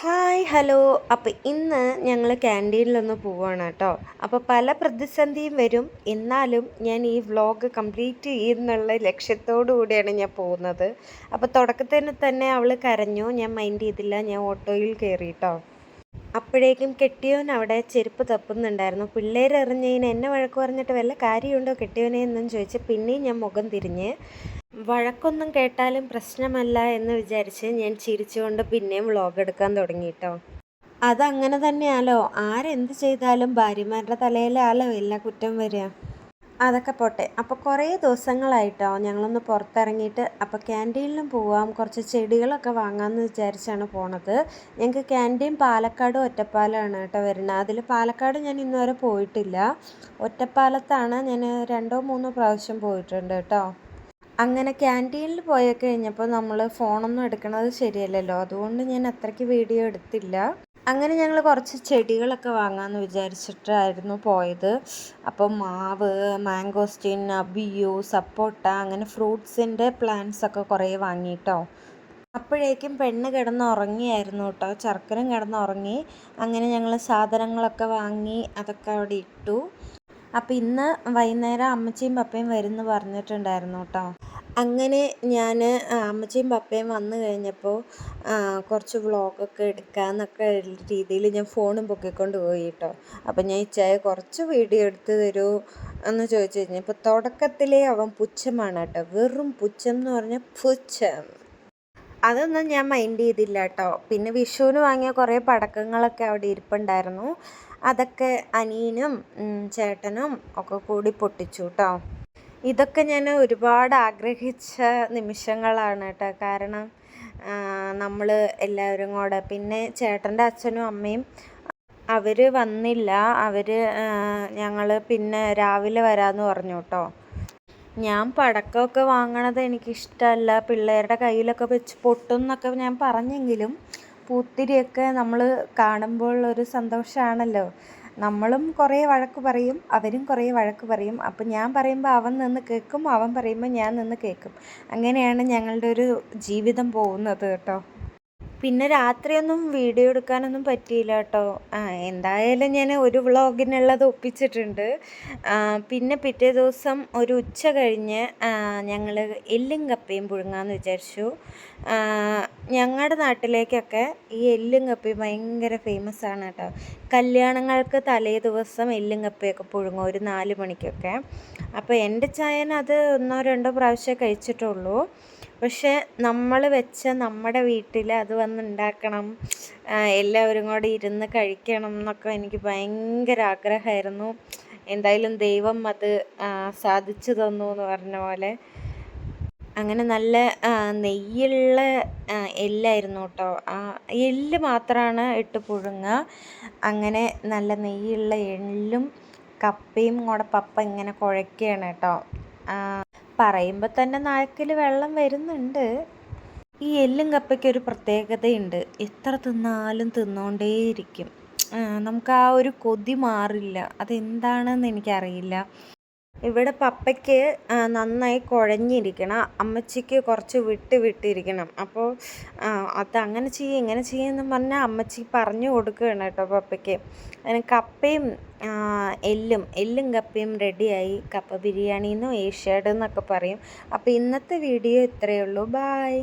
Hi hello. അപ്പോൾ ഇന്ന് ഞങ്ങൾ ക്യാൻറ്റീനിലൊന്ന് പോവുകയാണ് കേട്ടോ. അപ്പോൾ പല പ്രതിസന്ധിയും വരും, എന്നാലും ഞാൻ ഈ വ്ളോഗ് കംപ്ലീറ്റ് ചെയ്യുന്നുള്ള ലക്ഷ്യത്തോടു കൂടിയാണ് ഞാൻ പോകുന്നത്. അപ്പോൾ തുടക്കത്തിന് തന്നെ അവൾ കരഞ്ഞു, ഞാൻ മൈൻഡ് ചെയ്തില്ല, ഞാൻ ഓട്ടോയിൽ കയറി കേട്ടോ. അപ്പോഴേക്കും കെട്ടിയോൻ അവിടെ ചെരുപ്പ് തപ്പുന്നുണ്ടായിരുന്നു. പിള്ളേർ എറിഞ്ഞതിന് എന്നെ വഴക്ക് പറഞ്ഞിട്ട് വല്ല കാര്യമുണ്ടോ കെട്ടിയോനെ എന്നും ചോദിച്ച് പിന്നെയും ഞാൻ മുഖം തിരിഞ്ഞ്. വഴക്കൊന്നും കേട്ടാലും പ്രശ്നമല്ല എന്ന് വിചാരിച്ച് ഞാൻ ചിരിച്ചുകൊണ്ട് പിന്നെയും വ്ളോഗ് എടുക്കാൻ തുടങ്ങി കേട്ടോ. അതങ്ങനെ തന്നെയാലോ, ആരെന്ത് ചെയ്താലും ഭാര്യമാരുടെ തലയിലാലോ എല്ലാ കുറ്റം വരിക. അതൊക്കെ പോട്ടെ. അപ്പോൾ കുറേ ദിവസങ്ങളായിട്ടോ ഞങ്ങളൊന്ന് പുറത്തിറങ്ങിയിട്ട്. അപ്പോൾ ക്യാൻറ്റീനിലും പോവാം, കുറച്ച് ചെടികളൊക്കെ വാങ്ങാമെന്ന് വിചാരിച്ചാണ് പോണത്. ഞങ്ങൾക്ക് ക്യാൻറ്റീൻ പാലക്കാട് ഒറ്റപ്പാലമാണ് കേട്ടോ വരുന്നത്. അതിൽ പാലക്കാട് ഞാൻ ഇന്നുവരെ പോയിട്ടില്ല. ഒറ്റപ്പാലത്താണ് ഞാൻ 2-3 പ്രാവശ്യം പോയിട്ടുണ്ട് കേട്ടോ. അങ്ങനെ ക്യാൻറ്റീനിൽ പോയി കഴിഞ്ഞപ്പോൾ നമ്മൾ ഫോണൊന്നും എടുക്കണത് ശരിയല്ലല്ലോ, അതുകൊണ്ട് ഞാൻ അത്രയ്ക്ക് വീഡിയോ എടുത്തില്ല. അങ്ങനെ ഞങ്ങൾ കുറച്ച് ചെടികളൊക്കെ വാങ്ങാമെന്ന് വിചാരിച്ചിട്ടായിരുന്നു പോയത്. അപ്പോൾ മാവ്, മാങ്കോസ്റ്റീൻ, അബിയു, സപ്പോട്ട, അങ്ങനെ ഫ്രൂട്ട്സിൻ്റെ പ്ലാന്റ്സൊക്കെ കുറേ വാങ്ങിയിട്ടോ. അപ്പോഴേക്കും പെണ്ണ് കിടന്ന് ഉറങ്ങിയായിരുന്നു കേട്ടോ, ചെറുക്കനും കിടന്ന് ഉറങ്ങി. അങ്ങനെ ഞങ്ങൾ സാധനങ്ങളൊക്കെ വാങ്ങി അതൊക്കെ അവിടെ ഇട്ടു. അപ്പോൾ ഇന്ന് വൈകുന്നേരം അമ്മച്ചിയും പപ്പയും വരുമെന്ന് പറഞ്ഞിട്ടുണ്ടായിരുന്നു കേട്ടോ. അങ്ങനെ ഞാൻ അമ്മച്ചിയും പപ്പയും വന്നു കഴിഞ്ഞപ്പോൾ കുറച്ച് വ്ളോഗൊക്കെ എടുക്കാമെന്നൊക്കെ രീതിയിൽ ഞാൻ ഫോണും പൊക്കിക്കൊണ്ട് പോയി കേട്ടോ. അപ്പോൾ ഞാൻ ഇച്ചായ കുറച്ച് വീഡിയോ എടുത്ത് തരൂ എന്ന് ചോദിച്ചു കഴിഞ്ഞപ്പോൾ തുടക്കത്തിലേ അവൻ പുച്ഛമാണ് കേട്ടോ. വെറും പുച്ഛം എന്ന് പറഞ്ഞാൽ പുച്ഛം. അതൊന്നും ഞാൻ മൈൻഡ് ചെയ്തില്ല കേട്ടോ. പിന്നെ വിഷുവിന് വാങ്ങിയ കുറേ പടക്കങ്ങളൊക്കെ അവിടെ ഇരിപ്പുണ്ടായിരുന്നു. അതൊക്കെ അനിയനും ചേട്ടനും ഒക്കെ കൂടി പൊട്ടിച്ചു കേട്ടോ. ഇതൊക്കെ ഞാൻ ഒരുപാട് ആഗ്രഹിച്ച നിമിഷങ്ങളാണ് കേട്ടോ. കാരണം നമ്മൾ എല്ലാവരും കൂടെ, പിന്നെ ചേട്ടൻ്റെ അച്ഛനും അമ്മയും അവർ വന്നില്ല. ഞങ്ങൾ പിന്നെ രാവിലെ വരാമെന്ന് പറഞ്ഞു കേട്ടോ. ഞാൻ പടക്കമൊക്കെ വാങ്ങണത് എനിക്കിഷ്ടമല്ല, പിള്ളേരുടെ കയ്യിലൊക്കെ വെച്ച് പൊട്ടും എന്നൊക്കെ ഞാൻ പറഞ്ഞെങ്കിലും പൂത്തിരിയൊക്കെ നമ്മൾ കാണുമ്പോൾ ഒരു സന്തോഷമാണല്ലോ. നമ്മളും കുറേ വഴക്ക് പറയും, അവരും കുറേ വഴക്ക് പറയും. അപ്പം ഞാൻ പറയുമ്പോൾ അവൻ നിന്ന് കേൾക്കും, അവൻ പറയുമ്പോൾ ഞാൻ നിന്ന് കേൾക്കും. അങ്ങനെയാണ് ഞങ്ങളുടെ ഒരു ജീവിതം പോകുന്നത് കേട്ടോ. പിന്നെ രാത്രിയൊന്നും വീഡിയോ എടുക്കാനൊന്നും പറ്റിയില്ല കേട്ടോ. എന്തായാലും ഞാൻ ഒരു വ്ളോഗിനുള്ളത് ഒപ്പിച്ചിട്ടുണ്ട്. പിന്നെ പിറ്റേ ദിവസം ഒരു ഉച്ച കഴിഞ്ഞ് ഞങ്ങൾ എല്ലും കപ്പയും പുഴുങ്ങാമെന്ന് വിചാരിച്ചു. ഞങ്ങളുടെ നാട്ടിലേക്കൊക്കെ ഈ എല്ലും കപ്പയും ഭയങ്കര ഫേമസ് ആണ് കേട്ടോ. കല്യാണങ്ങൾക്ക് തലേ ദിവസം എല്ലും കപ്പയൊക്കെ പുഴുങ്ങും ഒരു 4 മണിക്കൊക്കെ. അപ്പോൾ എൻ്റെ ചായൻ അത് 1-2 പ്രാവശ്യമേ കഴിച്ചിട്ടുള്ളൂ. പക്ഷേ നമ്മൾ വെച്ച നമ്മുടെ വീട്ടിൽ അത് വന്നുണ്ടാക്കണം, എല്ലാവരും കൂടെ ഇരുന്ന് കഴിക്കണം എന്നൊക്കെ എനിക്ക് ഭയങ്കര ആഗ്രഹമായിരുന്നു. എന്തായാലും ദൈവം അത് സാധിച്ചു തന്നു എന്ന് പറഞ്ഞ പോലെ. അങ്ങനെ നല്ല നെയ്യുള്ള എല്ലായിരുന്നു കേട്ടോ. എല്ല് മാത്രമാണ് ഇട്ട് പുഴുങ്ങുക. അങ്ങനെ നല്ല നെയ്യുള്ള എള്ളും കപ്പയും കൂടെ പപ്പ ഇങ്ങനെ കുഴയ്ക്കുകയാണ് കേട്ടോ. പറയുമ്പോൾ തന്നെ നാക്കിൽ വെള്ളം വരുന്നുണ്ട്. ഈ എല്ലും കപ്പയ്ക്കൊരു പ്രത്യേകതയുണ്ട്, എത്ര തിന്നാലും തിന്നുകൊണ്ടേയിരിക്കും. നമുക്ക് ആ ഒരു കൊതി മാറില്ല. അതെന്താണെന്ന് എനിക്കറിയില്ല. ഇവിടെ പപ്പയ്ക്ക് നന്നായി കുഴഞ്ഞിരിക്കണം, അമ്മച്ചിക്ക് കുറച്ച് വിട്ടിരിക്കണം. അപ്പോൾ അതങ്ങനെ ചെയ്യും ഇങ്ങനെ ചെയ്യുമെന്ന് പറഞ്ഞാൽ അമ്മച്ചി പറഞ്ഞു കൊടുക്കുകയാണ് കേട്ടോ പപ്പയ്ക്ക്. അതിന് കപ്പയും എല്ലും കപ്പയും റെഡിയായി. കപ്പ ബിരിയാണി എന്നോ ഏഷ്യാഡ് എന്നൊക്കെ പറയും. അപ്പോൾ ഇന്നത്തെ വീഡിയോ ഇത്രയേ ഉള്ളൂ. ബായ്.